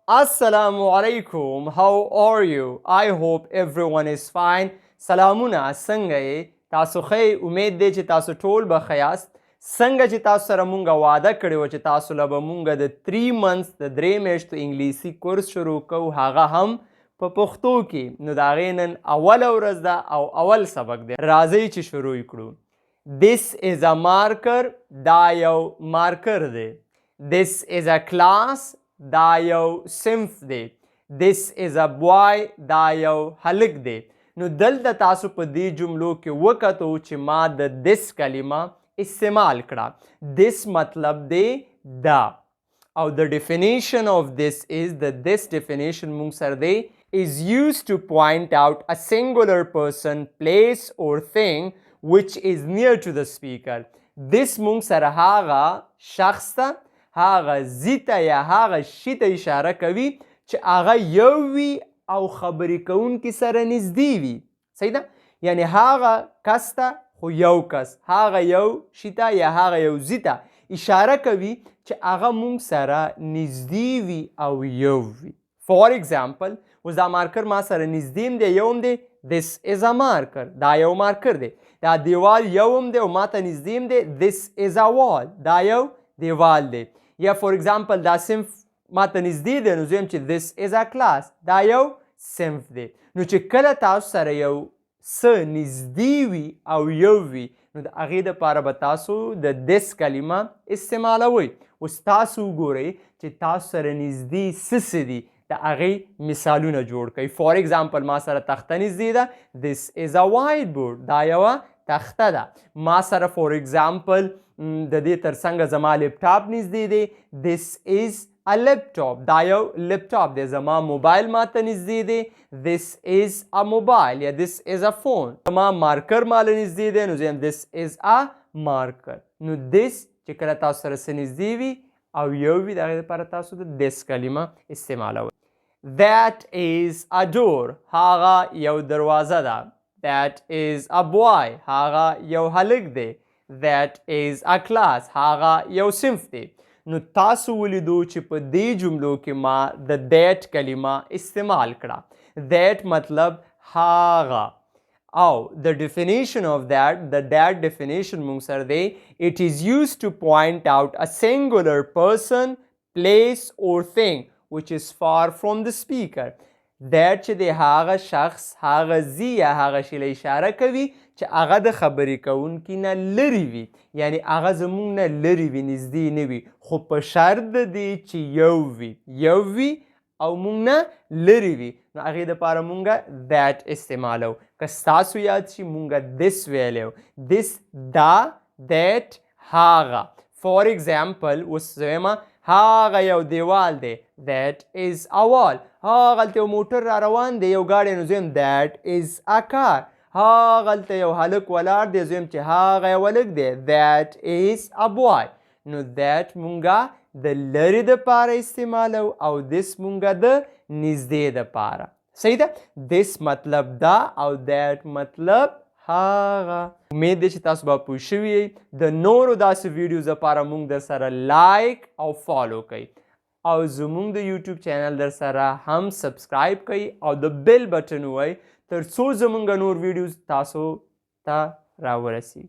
Assalam Alaikum. How are you? I hope everyone is fine. سلامونه څنګه یې؟ تاسو ښه؟ امید دی چې تاسو ټول به ښه یاست. څنګه چې تاسو سره مونږ وعده کړې وه چې تاسو له به مونږ د 3 months د 3 میاشتو انګلیسي کورس شروع کوو، هغه هم په پښتو کې. نو د هغې نن اوله ورځ ده او اول سبق دی. راځئ چې شروع کړو. This is a marker. دا یو مارکر دی. This is a class. دا یو صنف دی. This is a boy. دا یو هلک دی. نو دلته تاسو په دې جملو کې وکتو چې ما د this کلمه استعمال کړه. this مطلب دی دا. او the definition of this is the this definition مونږ سره دی is used to point out a singular person, place or thing which is near to the speaker. this مونږ سره هغه شخص ته، هغه ځي ته یا هغه شي ته اشاره کوي چې هغه یو وي او خبرې کوونکي سره نږدې وي. صحیح ده؟ یعنی هغه کس ته خو یو کس، هغه یو شي ته یا هغه یو ځي ته اشاره کوي چې هغه مونږ سره نږدې وي او یو وي. For example، اوس دا مارکر ما سره نږدې هم دی، یو هم دی. This is a marker. دا یو مارکر دی. دا دیوال یو هم دی او ما ته نږدې هم دی. This is a wall. دا یو دیوال دی. یا for example دا صنف ما ته نږدې دی، نو زه یم چې this is a class. دا یو صنف دی. نو چې کله تاسو سره یو څه نږدې وي او یو وي، نو د هغې دپاره به تاسو د this کلمه استعمالوئ. اوس تاسو وګورئ چې تاسو سره نږدې څه دي، د هغې مثالونه جوړ کړئ. for example ما سره تخته نږدې ده. this is a whiteboard. دا یوه تخته ده. ما سره for example د دې ترڅنګ زما لپټاپ نږدې دی. this is a laptop. دا یو لپټاپ دی. زما موبایل ما ته نږدې دی. this is a mobile یا this is a phone. زما مارکر ماله نږدې دی، نو زه یم this is a marker. نو this چې کله تاسو سره څه نږدې وي او یو وي، د هغې دپاره تاسو د this کلمه استعمالوئ. that is a door. هغه یو دروازه ده. that is a boy. هغه یو هلک دی. that is a class. هغه یو صنف دی. نو تاسو ولیدو چې په دې جملو کې ما د that کلمه استعمال کړه. that مطلب هغه. او the definition of that، the that definition مونږ سره دی it is used to point out a singular person, place or thing which is far from the speaker. that چې دی هغه شخص، هغه ځي یا هغه شي له اشاره کوي چې هغه د خبرې کوونکي نه لرې وي، یعنی هغه زموږ نه لرې وي، نږدې نه وي، خو په شرط د دې چې یو وي او موږ نه لرې وي. نو هغې دپاره مونږ that استعمالو. که ستاسو یاد شي مونږ this ویلی و. this دا that هغه. for example اوس زه ویمه هغه یو دیوال دی. that is a wall. هغلته یو موټر را روان دی، یو ګاډی، نو زه یم that is a car. هغلته یو هلک ولاړ دی، زه یم چې هغه یو هلک دی. that is a boy. نو that مونږه د لرې دپاره استعمالو او this مونږه د نږدې دپاره. صحیح ده؟ this مطلب دا او that مطلب هغه. امید دی چې تاسو به پوه شوي یئ. د نورو داسې ویډیوز دپاره مونږ در سره لایک او فالو کوئ او زمونږ د یوټیوب چینل در سره هم سبسکرایب کوئ او د بیل بټن ووهئ تر څو زمونږ نور ویډیوز تاسو ته راورسیږي.